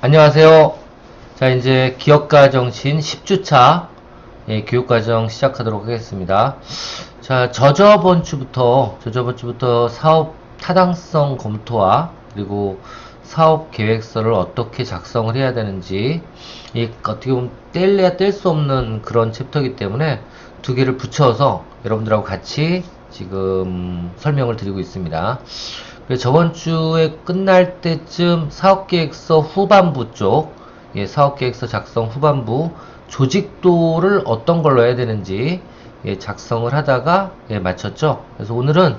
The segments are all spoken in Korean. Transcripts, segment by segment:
안녕하세요. 자, 이제 기업가 정신 10주차 교육과정 시작하도록 하겠습니다. 자, 저저번 주부터 사업 타당성 검토와 그리고 사업 계획서를 어떻게 작성을 해야 되는지, 어떻게 보면 뗄래야 뗄 수 없는 그런 챕터이기 때문에 두 개를 붙여서 여러분들하고 같이 지금 설명을 드리고 있습니다. 그래서 저번 주에 끝날 때쯤 사업계획서 후반부 쪽, 사업계획서 작성 후반부 조직도를 어떤 걸로 해야 되는지 작성을 하다가 마쳤죠. 그래서 오늘은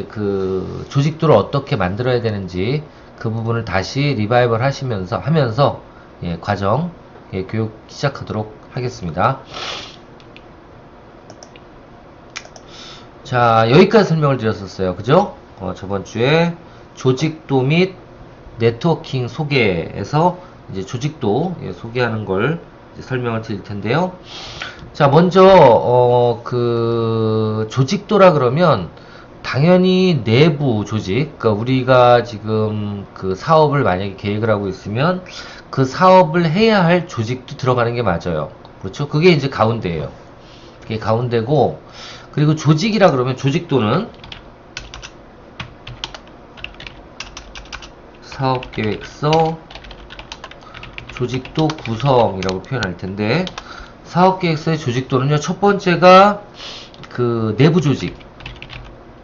그 조직도를 어떻게 만들어야 되는지 그 부분을 다시 리바이벌 하면서 과정 교육 시작하도록 하겠습니다. 자, 여기까지 설명을 드렸었어요. 그죠? 저번 주에 조직도 및 네트워킹 소개에서 이제 조직도 소개하는 걸 설명을 드릴 텐데요. 자, 먼저 그 조직도라 그러면 당연히 내부 조직, 그러니까 우리가 지금 그 사업을 만약에 계획을 하고 있으면 그 사업을 해야 할 조직도 들어가는 게 맞아요. 그렇죠? 그게 이제 가운데예요. 그게 가운데고, 그리고 조직이라 그러면 조직도는 사업계획서 조직도 구성이라고 표현할 텐데, 사업계획서의 조직도는요, 첫 번째가 그 내부 조직.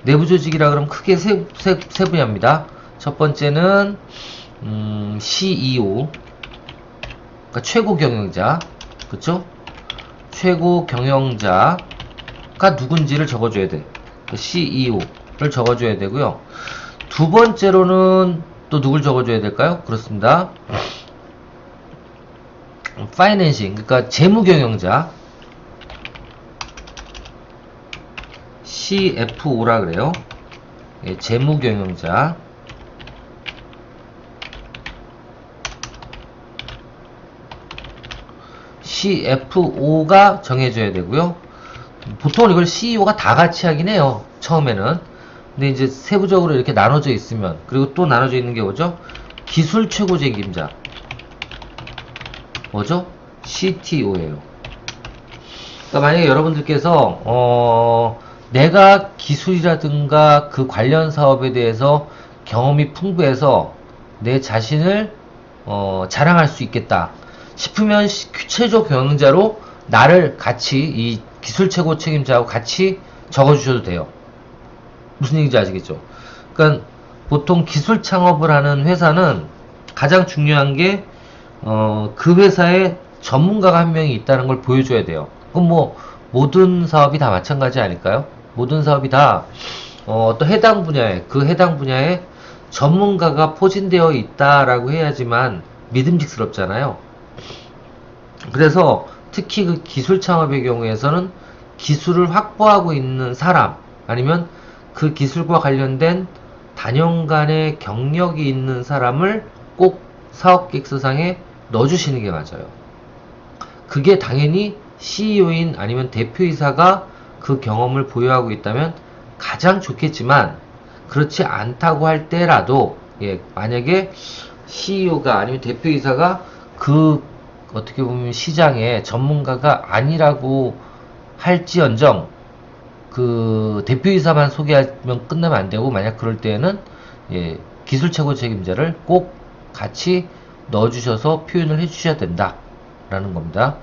내부 조직이라 그러면 크게 세 분야입니다. 첫 번째는 CEO, 그러니까 최고 경영자, 그쵸? 최고 경영자가 누군지를 적어줘야 돼. CEO를 적어줘야 되고요. 두 번째로는 또 누굴 적어줘야 될까요? 그렇습니다. 파이낸싱, 그러니까 재무경영자, CFO라 그래요. 재무경영자. CFO가 정해져야 되고요. 보통 이걸 CEO가 다 같이 하긴 해요. 처음에는. 근데 이제 세부적으로 이렇게 나눠져 있으면, 그리고 또 나눠져 있는 게 뭐죠? 기술 최고 책임자. 뭐죠? CTO예요. 그러니까 만약에 여러분들께서 내가 기술이라든가 그 관련 사업에 대해서 경험이 풍부해서 내 자신을 자랑할 수 있겠다 싶으면 최저 경영자로 나를 같이 이 기술 최고 책임자하고 같이 적어주셔도 돼요. 무슨 얘기인지 아시겠죠? 그러니까 보통 기술 창업을 하는 회사는 가장 중요한 게 그 회사에 전문가가 한 명이 있다는 걸 보여줘야 돼요. 그럼 뭐 모든 사업이 다 마찬가지 아닐까요? 모든 사업이 다 어떤 해당 분야에 전문가가 포진되어 있다라고 해야지만 믿음직스럽잖아요. 그래서 특히 그 기술 창업의 경우에서는 기술을 확보하고 있는 사람, 아니면 그 기술과 관련된 단연간의 경력이 있는 사람을 꼭 사업계획서상에 넣어주시는 게 맞아요. 그게 당연히 CEO인 아니면 대표이사가 그 경험을 보유하고 있다면 가장 좋겠지만, 그렇지 않다고 할 때라도 만약에 CEO가 아니면 대표이사가 그 어떻게 보면 시장의 전문가가 아니라고 할지언정 그 대표이사만 소개하면 끝나면 안 되고, 만약 그럴 때에는 기술 최고 책임자를 꼭 같이 넣어주셔서 표현을 해주셔야 된다라는 겁니다.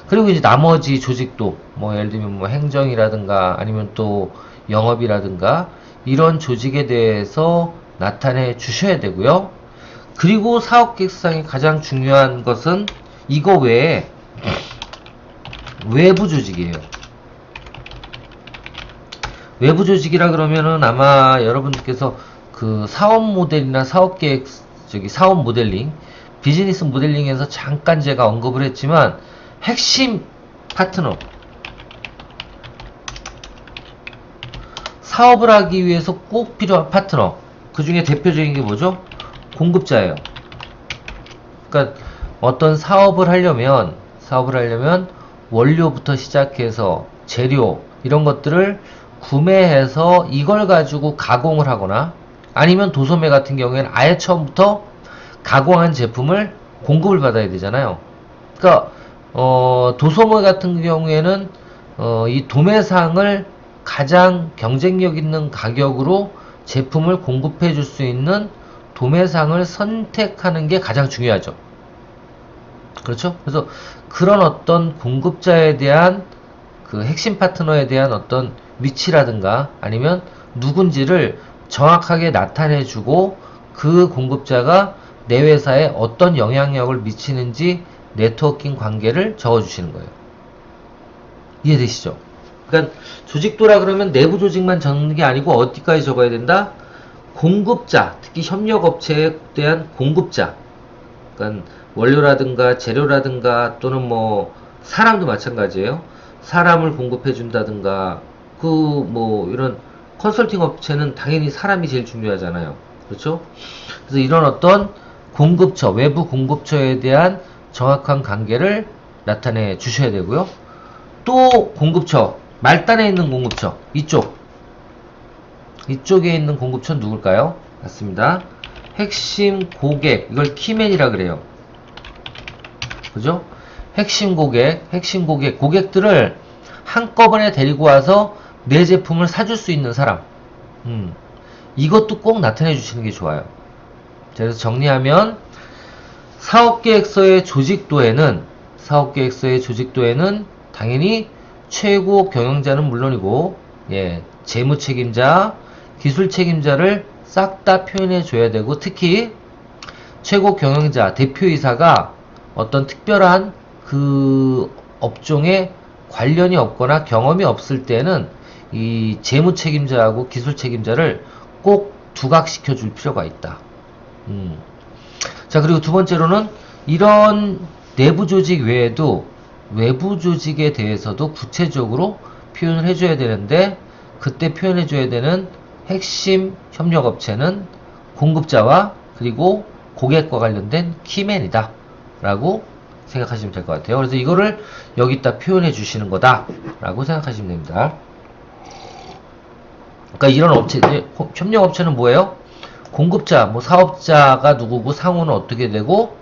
그리고 이제 나머지 조직도 뭐 예를 들면 뭐 행정이라든가 아니면 또 영업이라든가 이런 조직에 대해서 나타내 주셔야 되고요. 그리고 사업계획서상의 가장 중요한 것은 이거 외에 외부 조직이에요. 외부 조직이라 그러면은 아마 여러분들께서 그 사업 모델이나 사업 모델링, 비즈니스 모델링에서 잠깐 제가 언급을 했지만, 핵심 파트너, 사업을 하기 위해서 꼭 필요한 파트너, 그 중에 대표적인 게 뭐죠? 공급자예요. 그러니까 어떤 사업을 하려면 원료부터 시작해서 재료 이런 것들을 구매해서 이걸 가지고 가공을 하거나, 아니면 도소매 같은 경우에는 아예 처음부터 가공한 제품을 공급을 받아야 되잖아요. 그러니까 도소매 같은 경우에는 이 도매상을 가장 경쟁력 있는 가격으로 제품을 공급해 줄 수 있는 도매상을 선택하는 게 가장 중요하죠. 그렇죠? 그래서 그런 어떤 공급자에 대한 그 핵심 파트너에 대한 어떤 위치라든가 아니면 누군지를 정확하게 나타내주고 그 공급자가 내 회사에 어떤 영향력을 미치는지 네트워킹 관계를 적어주시는 거예요. 이해되시죠? 그러니까 조직도라 그러면 내부 조직만 적는 게 아니고 어디까지 적어야 된다? 공급자, 특히 협력업체에 대한 공급자, 그러니까 원료라든가 재료라든가 또는 뭐 사람도 마찬가지예요. 사람을 공급해 준다든가 그 뭐 이런 컨설팅 업체는 당연히 사람이 제일 중요하잖아요. 그렇죠? 그래서 이런 어떤 공급처, 외부 공급처에 대한 정확한 관계를 나타내 주셔야 되고요. 또 공급처, 말단에 있는 공급처, 이쪽에 있는 공급처는 누굴까요? 맞습니다. 핵심 고객, 이걸 키맨이라 그래요. 그죠? 핵심 고객, 고객들을 한꺼번에 데리고 와서 내 제품을 사줄 수 있는 사람. 이것도 꼭 나타내 주시는 게 좋아요. 그래서 정리하면 사업계획서의 조직도에는 당연히 최고 경영자는 물론이고, 예, 재무 책임자, 기술 책임자를 싹 다 표현해 줘야 되고, 특히 최고 경영자, 대표이사가 어떤 특별한 그 업종에 관련이 없거나 경험이 없을 때는 이 재무 책임자하고 기술 책임자를 꼭 두각시켜 줄 필요가 있다. 자, 그리고 두 번째로는 이런 내부 조직 외에도 외부 조직에 대해서도 구체적으로 표현을 해줘야 되는데, 그때 표현해줘야 되는 핵심 협력업체는 공급자와 그리고 고객과 관련된 키맨이다 라고 생각하시면 될 것 같아요. 그래서 이거를 여기다 표현해 주시는 거다 라고 생각하시면 됩니다. 그러니까 이런 업체, 협력업체는 뭐예요? 공급자, 뭐 사업자가 누구고 상호는 어떻게 되고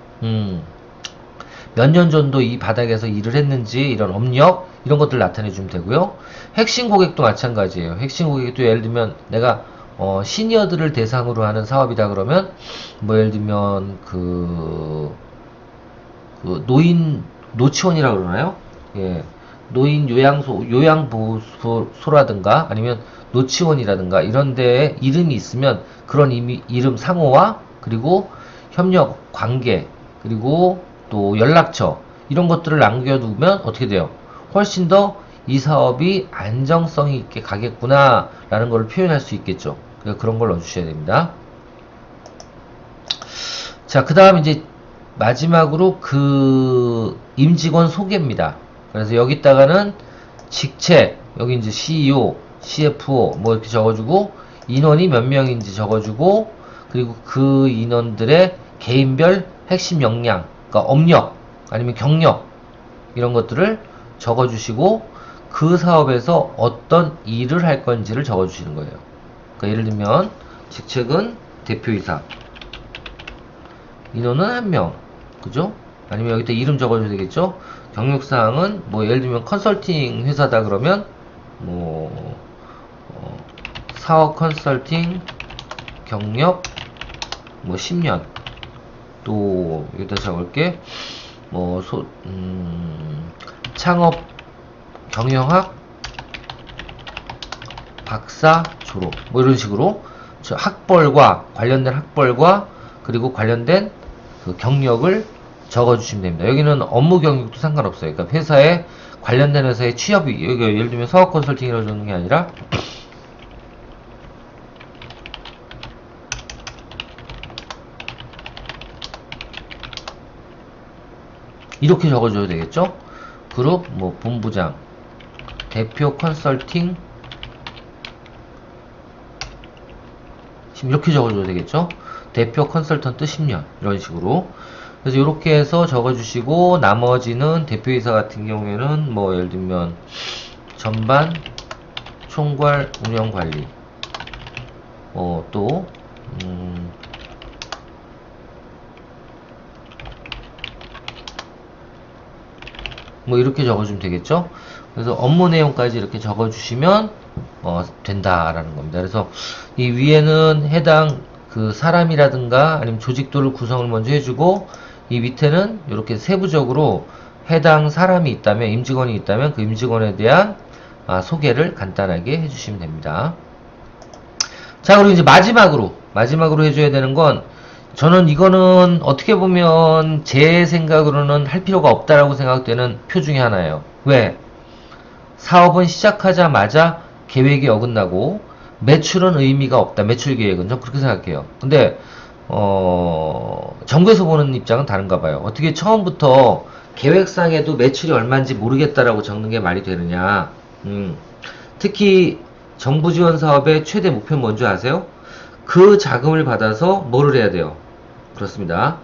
몇 년 정도 이 바닥에서 일을 했는지 이런 업력 이런 것들 나타내 주면 되고요. 핵심 고객도 마찬가지예요. 핵심 고객도 예를 들면 내가 시니어들을 대상으로 하는 사업이다 그러면 뭐 예를 들면 그 노치원이라고 그러나요? 예. 노인 요양보호소라든가 아니면 노치원이라든가 이런 데에 이름이 있으면 그런 이름 상호와 그리고 협력 관계 그리고 또 연락처 이런 것들을 남겨두면 어떻게 돼요? 훨씬 더 이 사업이 안정성이 있게 가겠구나 라는 걸 표현할 수 있겠죠. 그래서 그런 걸 넣어주셔야 됩니다. 자, 그 다음 이제 마지막으로 그 임직원 소개입니다. 그래서 여기다가는 직책, 여기 이제 CEO, CFO 뭐 이렇게 적어주고 인원이 몇 명인지 적어주고 그리고 그 인원들의 개인별 핵심 역량, 그러니까 업력 아니면 경력 이런 것들을 적어주시고 그 사업에서 어떤 일을 할 건지를 적어주시는 거예요. 그러니까 예를 들면 직책은 대표이사, 인원은 1명, 그죠? 아니면 여기다 이름 적어줘야 되겠죠? 경력사항은 뭐 예를 들면 컨설팅 회사다 그러면 뭐 사업 컨설팅 경력 뭐 10년 또 여기다 적을게 뭐 창업 경영학 박사 졸업 뭐 이런 식으로 학벌과 관련된 학벌과 그리고 관련된 그 경력을 적어주시면 됩니다. 여기는 업무 경력도 상관없어요. 그러니까 회사에 관련된 회사의 취업이 여기 예를 들면 사업 컨설팅이라고 적는 게 아니라 이렇게 적어줘야 되겠죠? 그룹 뭐 본부장 대표 컨설팅 이렇게 적어줘야 되겠죠? 대표 컨설턴트 10년 이런 식으로 그래서 이렇게 해서 적어주시고 나머지는 대표이사 같은 경우에는 뭐 예를 들면 전반 총괄 운영관리 또 뭐 이렇게 적어주면 되겠죠. 그래서 업무 내용까지 이렇게 적어주시면 된다라는 겁니다. 그래서 이 위에는 해당 그 사람이라든가 아니면 조직도를 구성을 먼저 해주고, 이 밑에는 이렇게 세부적으로 해당 사람이 있다면, 임직원이 있다면 그 임직원에 대한 소개를 간단하게 해주시면 됩니다. 자, 그리고 이제 마지막으로 해줘야 되는 건, 저는 이거는 어떻게 보면 제 생각으로는 할 필요가 없다라고 생각되는 표 중에 하나예요. 왜? 사업은 시작하자마자 계획이 어긋나고 매출은 의미가 없다. 매출 계획은 좀 그렇게 생각해요. 근데 정부에서 보는 입장은 다른가 봐요. 어떻게 처음부터 계획상에도 매출이 얼마인지 모르겠다라고 적는 게 말이 되느냐. 특히 정부 지원 사업의 최대 목표는 뭔지 아세요? 그 자금을 받아서 뭐를 해야 돼요? 그렇습니다.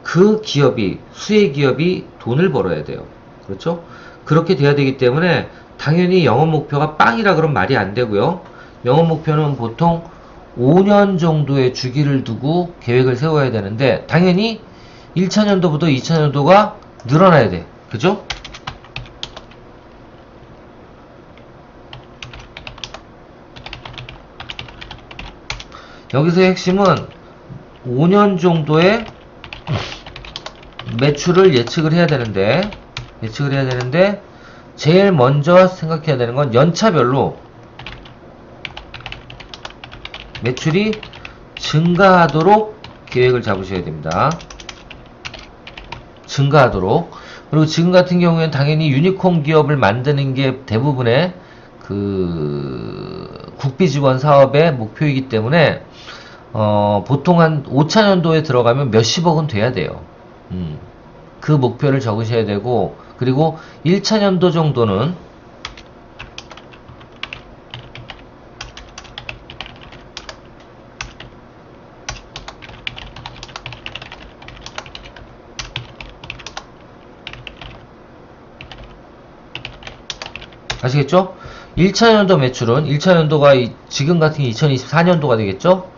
그 기업이, 수혜 기업이 돈을 벌어야 돼요. 그렇죠? 그렇게 돼야 되기 때문에 당연히 영업 목표가 빵이라 그러면 말이 안 되고요. 영업 목표는 보통 5년 정도의 주기를 두고 계획을 세워야 되는데, 당연히 1차년도부터 2차년도가 늘어나야 돼. 그죠? 여기서의 핵심은 5년 정도의 매출을 예측을 해야 되는데, 제일 먼저 생각해야 되는 건 연차별로 매출이 증가하도록 계획을 잡으셔야 됩니다. 증가하도록. 그리고 지금 같은 경우에는 당연히 유니콘 기업을 만드는 게 대부분의 그 국비 지원 사업의 목표이기 때문에 보통 한 5차년도에 들어가면 몇십억은 돼야 돼요. 그 목표를 적으셔야 되고, 그리고 1차년도 정도는 아시겠죠? 1차년도 매출은 1차년도가 지금 같은 게 2024년도가 되겠죠?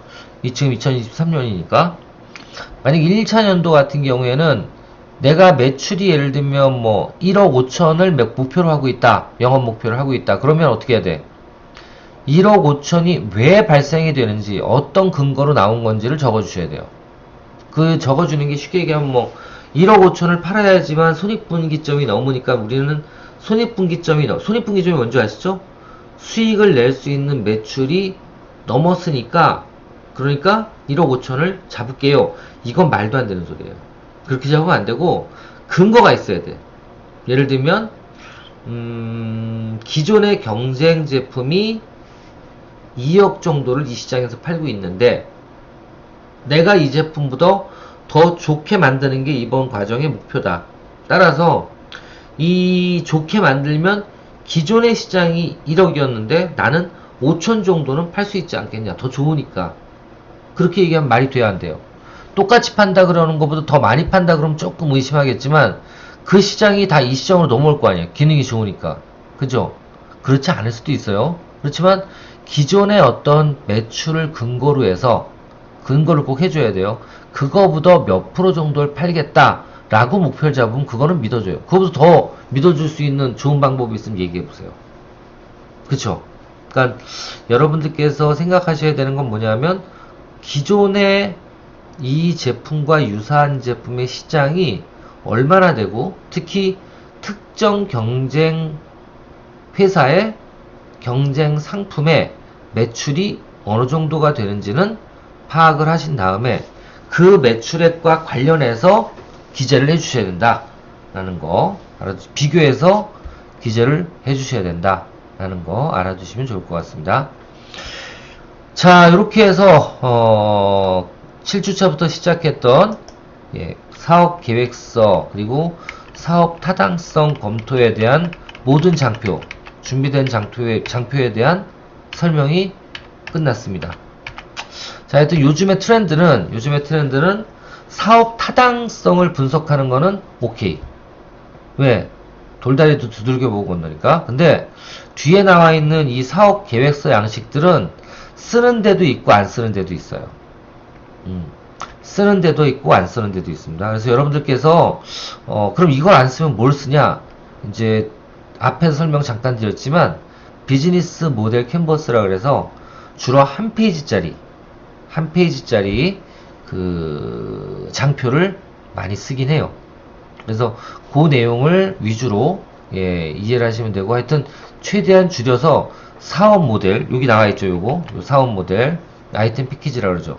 지금 2023년이니까 만약 1차년도 같은 경우에는 내가 매출이 예를 들면 뭐 1억 5천을 목표로 하고 있다. 영업 목표를 하고 있다. 그러면 어떻게 해야 돼? 1억 5천이 왜 발생이 되는지, 어떤 근거로 나온 건지를 적어주셔야 돼요. 그 적어주는 게 쉽게 얘기하면 뭐 1억 5천을 팔아야지만 손익분기점이 넘으니까 우리는 손익분기점이 뭔지 아시죠? 수익을 낼 수 있는 매출이 넘었으니까, 그러니까 1억 5천을 잡을게요. 이건 말도 안 되는 소리예요. 그렇게 잡으면 안 되고 근거가 있어야 돼. 예를 들면 기존의 경쟁 제품이 2억 정도를 이 시장에서 팔고 있는데 내가 이 제품보다 더 좋게 만드는 게 이번 과정의 목표다. 따라서 이 좋게 만들면 기존의 시장이 1억이었는데 나는 5천 정도는 팔 수 있지 않겠냐. 더 좋으니까. 그렇게 얘기하면 말이 돼야 안 돼요. 똑같이 판다 그러는 것보다 더 많이 판다 그러면 조금 의심하겠지만 그 시장이 다 이 시장으로 넘어올 거 아니에요. 기능이 좋으니까. 그죠? 그렇지 않을 수도 있어요. 그렇지만 기존의 어떤 매출을 근거로 해서, 근거를 꼭 해줘야 돼요. 그거보다 몇 프로 정도를 팔겠다 라고 목표를 잡으면 그거는 믿어줘요. 그거보다 더 믿어줄 수 있는 좋은 방법이 있으면 얘기해보세요. 그쵸? 그러니까 여러분들께서 생각하셔야 되는 건 뭐냐면, 기존의 이 제품과 유사한 제품의 시장이 얼마나 되고, 특히 특정 경쟁 회사의 경쟁 상품의 매출이 어느 정도가 되는지는 파악을 하신 다음에 그 매출액과 관련해서 기재를 해주셔야 된다 라는 거 비교해서 기재를 해주셔야 된다 라는 거 알아두시면 좋을 것 같습니다. 자, 이렇게 해서 7주차부터 시작했던 사업 계획서 그리고 사업 타당성 검토에 대한 모든 장표, 준비된 장표에 대한 설명이 끝났습니다. 자, 하여튼 요즘의 트렌드는 사업 타당성을 분석하는 거는 오케이. 왜? 돌다리도 두들겨 보고 건너니까. 근데 뒤에 나와 있는 이 사업 계획서 양식들은 쓰는 데도 있고 안 쓰는 데도 있어요. 쓰는 데도 있고 안 쓰는 데도 있습니다. 그래서 여러분들께서 그럼 이걸 안 쓰면 뭘 쓰냐? 이제 앞에서 설명 잠깐 드렸지만 비즈니스 모델 캔버스라 그래서 주로 한 페이지짜리 그 장표를 많이 쓰긴 해요. 그래서 그 내용을 위주로 이해를 하시면 되고, 하여튼 최대한 줄여서 사업 모델, 여기 나와 있죠. 요거 요 사업 모델 아이템 패키지라 그러죠.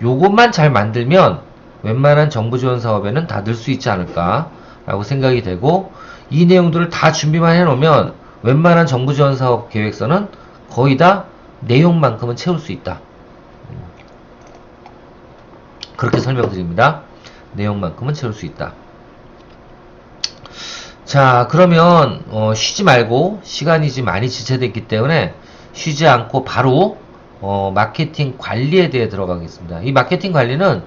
요것만 잘 만들면 웬만한 정부 지원 사업에는 다 넣을 수 있지 않을까 라고 생각이 되고, 이 내용들을 다 준비만 해 놓으면 웬만한 정부 지원 사업 계획서는 거의 다 내용만큼은 채울 수 있다. 그렇게 설명드립니다. 내용만큼은 채울 수 있다. 자, 그러면 쉬지 말고, 시간이 지금 많이 지체됐기 때문에 쉬지 않고 바로 마케팅 관리에 대해 들어가겠습니다. 이 마케팅 관리는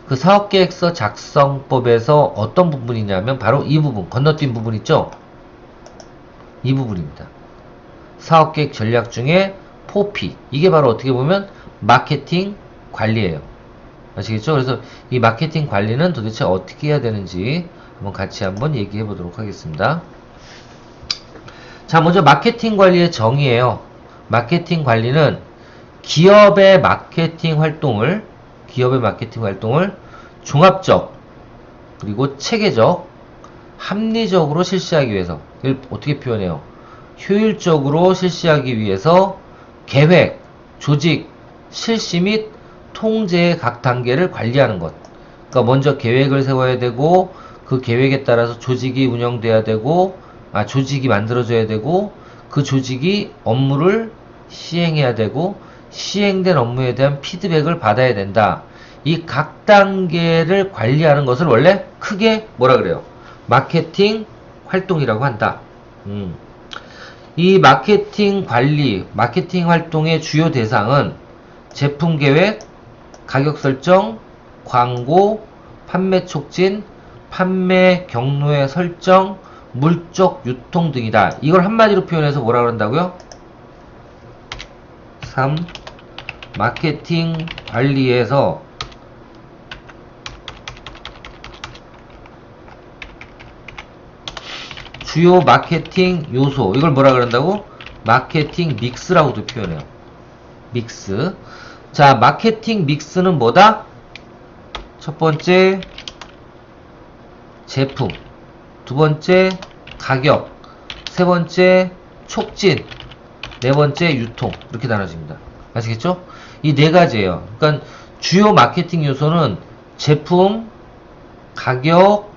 그 사업계획서 작성법에서 어떤 부분이냐면 바로 이 부분, 건너뛴 부분 있죠? 이 부분입니다. 사업계획 전략 중에 4P, 이게 바로 어떻게 보면 마케팅 관리예요. 아시겠죠? 그래서 이 마케팅 관리는 도대체 어떻게 해야 되는지 같이 한번 얘기해 보도록 하겠습니다. 자, 먼저 마케팅 관리의 정의예요. 마케팅 관리는 기업의 마케팅 활동을 종합적 그리고 체계적 합리적으로 실시하기 위해서, 이걸 어떻게 표현해요? 효율적으로 실시하기 위해서 계획, 조직, 실시 및 통제의 각 단계를 관리하는 것. 그러니까 먼저 계획을 세워야 되고, 그 계획에 따라서 조직이 운영돼야 되고, 조직이 만들어져야 되고, 그 조직이 업무를 시행해야 되고, 시행된 업무에 대한 피드백을 받아야 된다. 이 각 단계를 관리하는 것을 원래 크게 뭐라 그래요? 마케팅 활동이라고 한다. 이 마케팅 관리, 마케팅 활동의 주요 대상은 제품 계획, 가격 설정, 광고, 판매 촉진, 판매 경로의 설정, 물적 유통 등이다. 이걸 한마디로 표현해서 뭐라 그런다고요? 3. 마케팅 관리에서 주요 마케팅 요소, 이걸 뭐라 그런다고? 마케팅 믹스라고도 표현해요. 믹스. 자, 마케팅 믹스는 뭐다? 첫 번째 제품, 두 번째 가격, 세 번째 촉진, 네 번째 유통, 이렇게 나눠집니다. 아시겠죠? 이 네 가지예요. 그러니까 주요 마케팅 요소는 제품, 가격,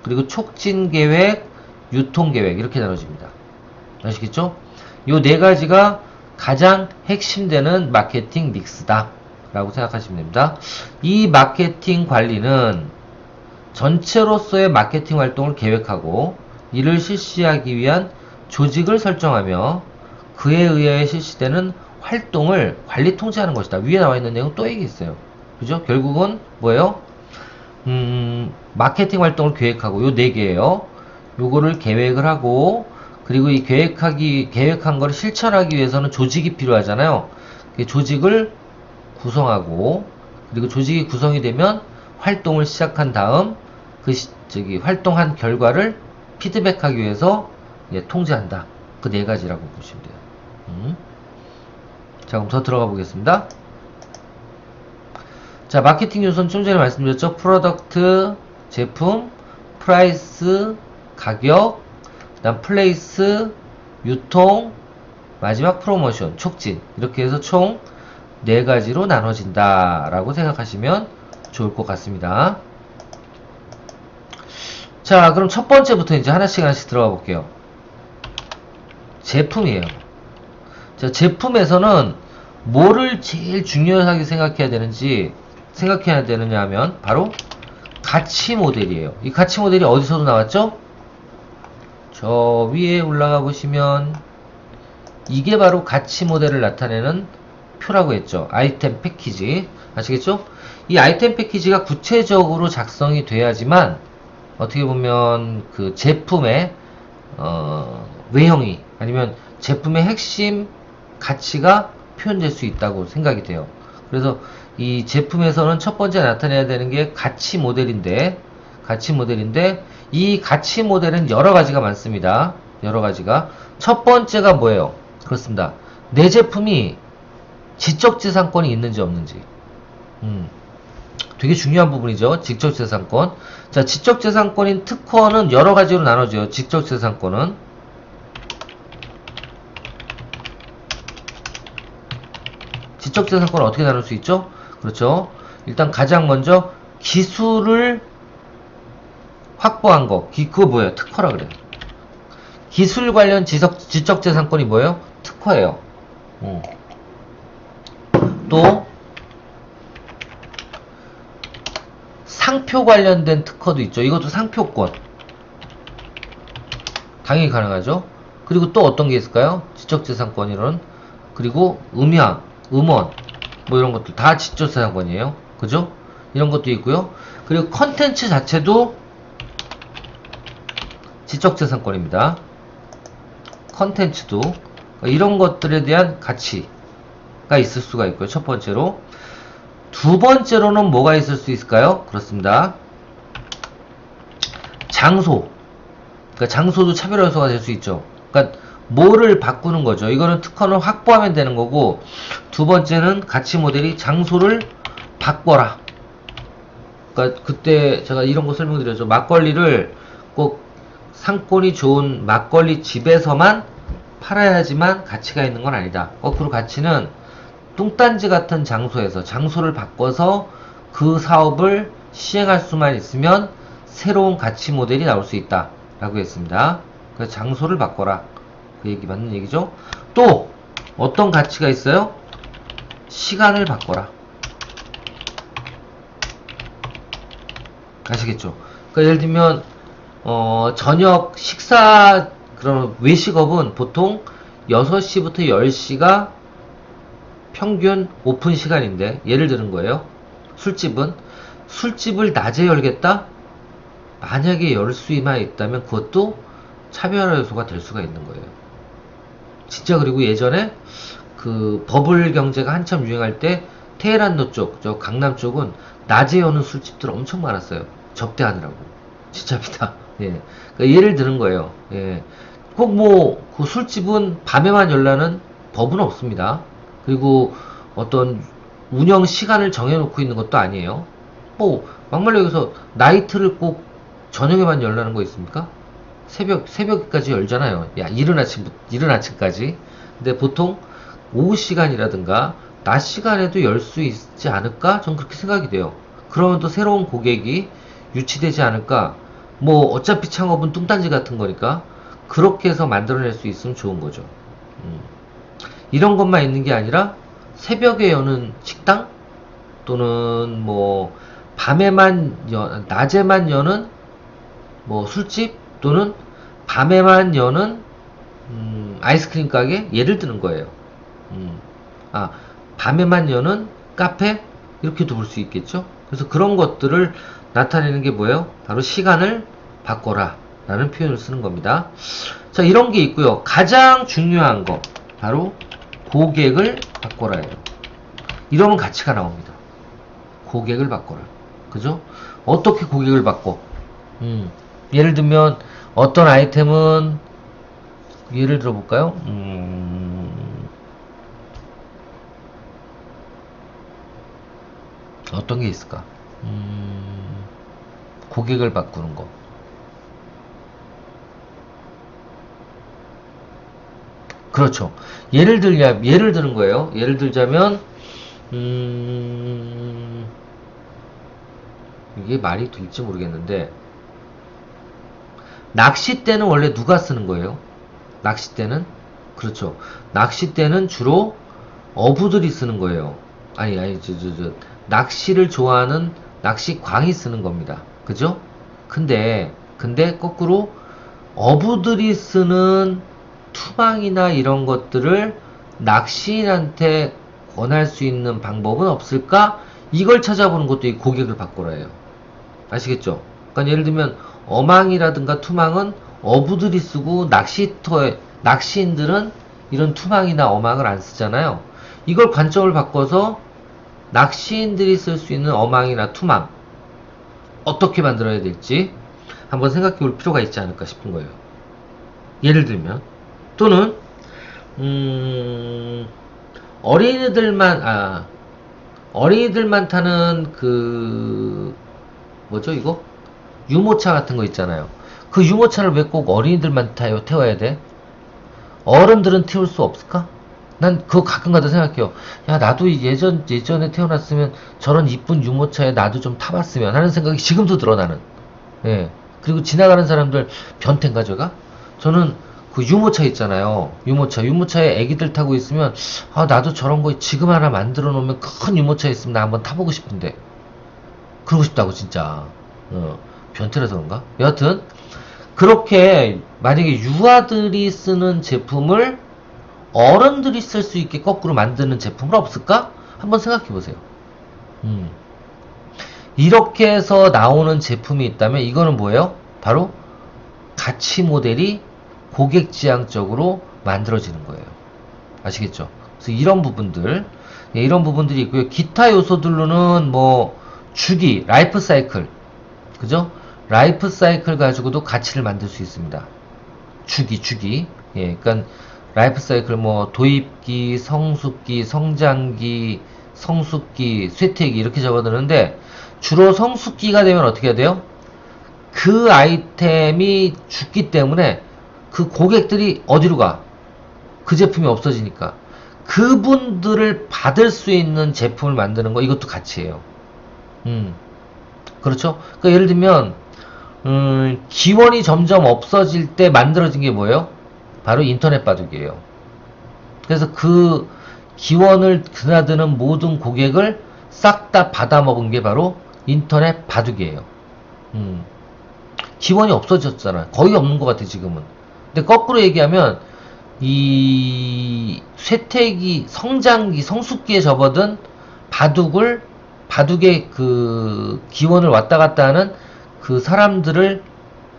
그리고 촉진 계획, 유통 계획, 이렇게 나눠집니다. 아시겠죠? 이 네 가지가 가장 핵심되는 마케팅 믹스다 라고 생각하시면 됩니다. 이 마케팅 관리는 전체로서의 마케팅 활동을 계획하고 이를 실시하기 위한 조직을 설정하며 그에 의해 실시되는 활동을 관리 통제하는 것이다. 위에 나와 있는 내용 또 얘기했어요. 그죠? 결국은 뭐예요? 마케팅 활동을 계획하고 요 네 개예요. 요거를 계획을 하고, 그리고 이 계획한 거를 실천하기 위해서는 조직이 필요하잖아요. 그 조직을 구성하고, 그리고 조직이 구성이 되면 활동을 시작한 다음 활동한 결과를 피드백하기 위해서 통제한다. 그 네 가지라고 보시면 돼요. 자, 그럼 더 들어가 보겠습니다. 자, 마케팅 요소는 좀 전에 말씀드렸죠. 프로덕트, 제품, 프라이스, 가격, 그다음 플레이스, 유통, 마지막 프로모션, 촉진, 이렇게 해서 총 4가지로 나눠진다 라고 생각하시면 좋을 것 같습니다. 자, 그럼 첫 번째부터 이제 하나씩 들어가 볼게요. 제품이에요. 자, 제품에서는 뭐를 제일 중요하게 생각해야 되느냐 하면 바로 가치 모델이에요. 이 가치 모델이 어디서도 나왔죠? 저 위에 올라가 보시면 이게 바로 가치 모델을 나타내는 표라고 했죠. 아이템 패키지. 아시겠죠? 이 아이템 패키지가 구체적으로 작성이 돼야지만 어떻게 보면 그 제품의 외형이 아니면 제품의 핵심 가치가 표현될 수 있다고 생각이 돼요. 그래서 이 제품에서는 첫 번째 나타내야 되는 게 가치 모델인데, 가치 모델인데 이 가치 모델은 여러 가지가 많습니다. 여러 가지가. 첫 번째가 뭐예요? 그렇습니다. 내 제품이 지적재산권이 있는지 없는지. 되게 중요한 부분이죠. 지적재산권. 자, 지적재산권인 특허는 여러 가지로 나눠져요. 지적재산권은. 지적재산권은 어떻게 나눌 수 있죠? 그렇죠. 일단 가장 먼저 기술을 확보한 거. 그거 뭐예요? 특허라 그래요. 기술 관련 지적재산권이 뭐예요? 특허예요. 또 상표 관련된 특허도 있죠. 이것도 상표권. 당연히 가능하죠. 그리고 또 어떤 게 있을까요? 지적재산권이론. 그리고 음향, 음원, 뭐 이런 것들 다 지적재산권이에요. 그죠? 이런 것도 있고요. 그리고 컨텐츠 자체도 지적재산권입니다. 컨텐츠도 이런 것들에 대한 가치가 있을 수가 있고요. 첫 번째로. 두 번째로는 뭐가 있을 수 있을까요? 그렇습니다. 장소. 그러니까 장소도 차별 요소가 될 수 있죠. 그러니까 뭐를 바꾸는 거죠. 이거는 특허는 확보하면 되는 거고, 두 번째는 가치 모델이 장소를 바꿔라. 그러니까 그때 제가 이런 거 설명드렸죠. 막걸리를 꼭 상권이 좋은 막걸리 집에서만 팔아야지만 가치가 있는 건 아니다. 거꾸로 가치는 뚱딴지 같은 장소에서 장소를 바꿔서 그 사업을 시행할 수만 있으면 새로운 가치 모델이 나올 수 있다 라고 했습니다. 그래서 장소를 바꿔라, 그 얘기 맞는 얘기죠. 또 어떤 가치가 있어요? 시간을 바꿔라. 아시겠죠? 그러니까 예를 들면 저녁 식사 그런 외식업은 보통 6시부터 10시가 평균 오픈 시간인데, 예를 드는 거예요. 술집을 낮에 열겠다? 만약에 열 수만 있다면 그것도 차별화 요소가 될 수가 있는 거예요. 진짜. 그리고 예전에 그 버블 경제가 한참 유행할 때 테헤란로 쪽, 저 강남 쪽은 낮에 여는 술집들 엄청 많았어요. 접대하느라고. 진짜입니다. 예. 그러니까 예를 드는 거예요. 예. 꼭 뭐 그 술집은 밤에만 열라는 법은 없습니다. 그리고 어떤 운영 시간을 정해놓고 있는 것도 아니에요. 뭐 막말로 여기서 나이트를 꼭 저녁에만 열라는 거 있습니까? 새벽까지 열잖아요. 야, 이른 아침까지. 근데 보통 오후 시간이라든가 낮 시간에도 열 수 있지 않을까? 전 그렇게 생각이 돼요. 그러면 또 새로운 고객이 유치되지 않을까? 뭐 어차피 창업은 뚱딴지 같은 거니까 그렇게 해서 만들어낼 수 있으면 좋은 거죠. 이런 것만 있는 게 아니라 새벽에 여는 식당, 또는 뭐 낮에만 여는 뭐 술집, 또는 밤에만 여는 아이스크림 가게, 예를 드는 거예요. 밤에만 여는 카페, 이렇게도 볼 수 있겠죠. 그래서 그런 것들을 나타내는 게 뭐예요? 바로 시간을 바꿔라 라는 표현을 쓰는 겁니다. 자, 이런 게 있고요. 가장 중요한 거 바로 고객을 바꿔라예요. 이러면 가치가 나옵니다. 고객을 바꿔라. 그죠? 어떻게 고객을 바꿔? 예를 들면 어떤 아이템은, 예를 들어 볼까요? 어떤 게 있을까? 고객을 바꾸는 거. 그렇죠. 예를 드는 거예요. 예를 들자면, 이게 말이 될지 모르겠는데, 낚싯대는 원래 누가 쓰는 거예요? 낚싯대는? 그렇죠. 낚싯대는 주로 어부들이 쓰는 거예요. 낚시를 좋아하는 낚시광이 쓰는 겁니다. 그죠? 근데 거꾸로 어부들이 쓰는 투망이나 이런 것들을 낚시인한테 권할 수 있는 방법은 없을까? 이걸 찾아보는 것도 이 고객을 바꾸라예요. 아시겠죠? 그러니까 예를 들면 어망이라든가 투망은 어부들이 쓰고 낚시인들은 이런 투망이나 어망을 안 쓰잖아요. 이걸 관점을 바꿔서 낚시인들이 쓸 수 있는 어망이나 투망, 어떻게 만들어야 될지 한번 생각해 볼 필요가 있지 않을까 싶은 거예요. 예를 들면 또는 음, 어린이들만 타는 그 뭐죠 이거? 유모차 같은 거 있잖아요. 그 유모차를 왜 꼭 어린이들만 태워야 돼? 어른들은 태울 수 없을까? 난 그거 가끔가다 생각해요. 야, 나도 예전에 태어났으면 저런 이쁜 유모차에 나도 좀 타봤으면 하는 생각이 지금도 들어, 나는. 예. 그리고 지나가는 사람들 변태인가, 제가? 저는 그 유모차 있잖아요. 유모차에 애기들 타고 있으면, 아, 나도 저런 거 지금 하나 만들어 놓으면 큰 유모차 있으면 나 한번 타보고 싶은데. 그러고 싶다고, 진짜. 변태라서 그런가? 여하튼, 그렇게 만약에 유아들이 쓰는 제품을 어른들이 쓸 수 있게 거꾸로 만드는 제품은 없을까? 한번 생각해 보세요. 음. 이렇게 해서 나오는 제품이 있다면 이거는 뭐예요? 바로 가치 모델이 고객 지향적으로 만들어지는 거예요. 아시겠죠? 그래서 이런 부분들이 있고요. 기타 요소들로는 뭐 주기, 라이프 사이클, 그죠? 라이프 사이클 가지고도 가치를 만들 수 있습니다. 주기. 예, 그러니까 라이프 사이클 뭐 도입기, 성숙기, 성장기, 성숙기, 쇠퇴기 이렇게 적어두는데 주로 성숙기가 되면 어떻게 해야 돼요? 그 아이템이 죽기 때문에 그 고객들이 어디로 가? 그 제품이 없어지니까 그분들을 받을 수 있는 제품을 만드는 거 이것도 가치예요. 그렇죠? 그러니까 예를 들면 기원이 점점 없어질 때 만들어진 게 뭐예요? 바로 인터넷 바둑이에요. 그래서 그 기원을 드나드는 모든 고객을 싹 다 받아먹은 게 바로 인터넷 바둑이에요. 기원이 없어졌잖아. 거의 없는 것 같아, 지금은. 근데 거꾸로 얘기하면, 이 쇠퇴기, 성장기, 성숙기에 접어든 바둑의 그 기원을 왔다 갔다 하는 그 사람들을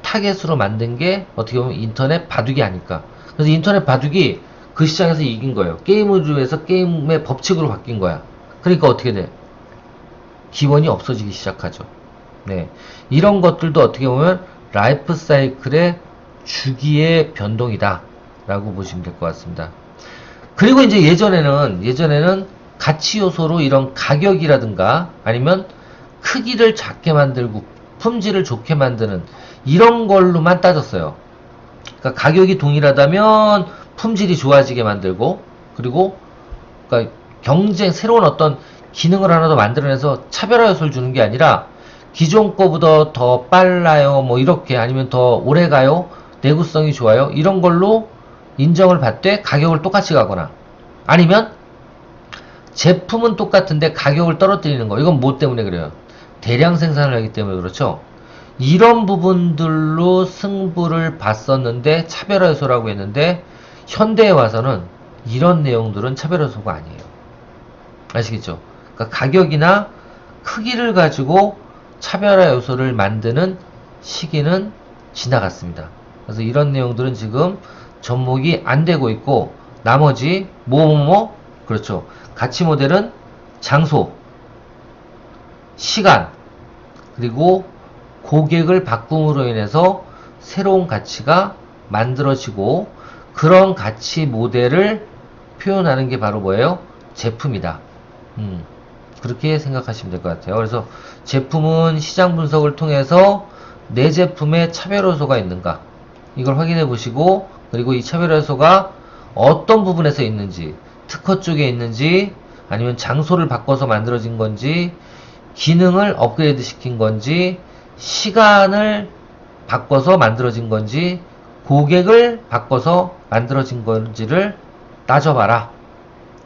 타겟으로 만든 게 어떻게 보면 인터넷 바둑이 아닐까. 그래서 인터넷 바둑이 그 시장에서 이긴 거예요. 게임을 위해서 게임의 법칙으로 바뀐 거야. 그러니까 어떻게 돼? 기원이 없어지기 시작하죠. 네. 이런 것들도 어떻게 보면 라이프 사이클의 주기의 변동이다. 라고 보시면 될 것 같습니다. 그리고 이제 예전에는 가치 요소로 이런 가격이라든가 아니면 크기를 작게 만들고 품질을 좋게 만드는 이런 걸로만 따졌어요. 그러니까 가격이 동일하다면 품질이 좋아지게 만들고 그리고 그러니까 새로운 어떤 기능을 하나 더 만들어내서 차별화 요소를 주는 게 아니라 기존 거보다 더 빨라요 뭐 이렇게 아니면 더 오래 가요 내구성이 좋아요 이런 걸로 인정을 받되 가격을 똑같이 가거나 아니면 제품은 똑같은데 가격을 떨어뜨리는 거 이건 뭐 때문에 그래요? 대량 생산을 하기 때문에 그렇죠. 이런 부분들로 승부를 봤었는데 차별화 요소라고 했는데 현대에 와서는 이런 내용들은 차별화 요소가 아니에요. 아시겠죠? 그러니까 가격이나 크기를 가지고 차별화 요소를 만드는 시기는 지나갔습니다. 그래서 이런 내용들은 지금 접목이 안 되고 있고 나머지 그렇죠. 가치 모델은 장소, 시간, 그리고 고객을 바꿈으로 인해서 새로운 가치가 만들어지고 그런 가치 모델을 표현하는 게 바로 뭐예요? 제품이다. 그렇게 생각하시면 될 것 같아요. 그래서 제품은 시장 분석을 통해서 내 제품에 차별 요소가 있는가 이걸 확인해 보시고 그리고 이 차별 요소가 어떤 부분에서 있는지 특허 쪽에 있는지 아니면 장소를 바꿔서 만들어진 건지 기능을 업그레이드 시킨 건지 시간을 바꿔서 만들어진 건지 고객을 바꿔서 만들어진 건지를 따져봐라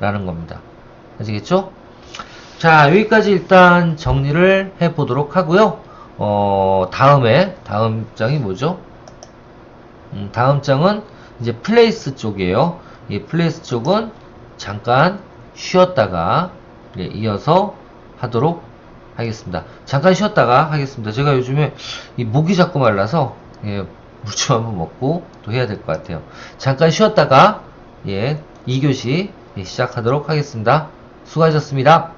라는 겁니다. 아시겠죠? 자, 여기까지 일단 정리를 해 보도록 하고요. 다음 장이 뭐죠? 다음 장은 이제 플레이스 쪽이에요. 이 플레이스 쪽은 잠깐 쉬었다가 이어서 하도록 하겠습니다. 잠깐 쉬었다가 하겠습니다. 제가 요즘에 이 목이 자꾸 말라서 물 좀 한번 먹고 또 해야 될 것 같아요. 잠깐 쉬었다가 2교시 시작하도록 하겠습니다. 수고하셨습니다.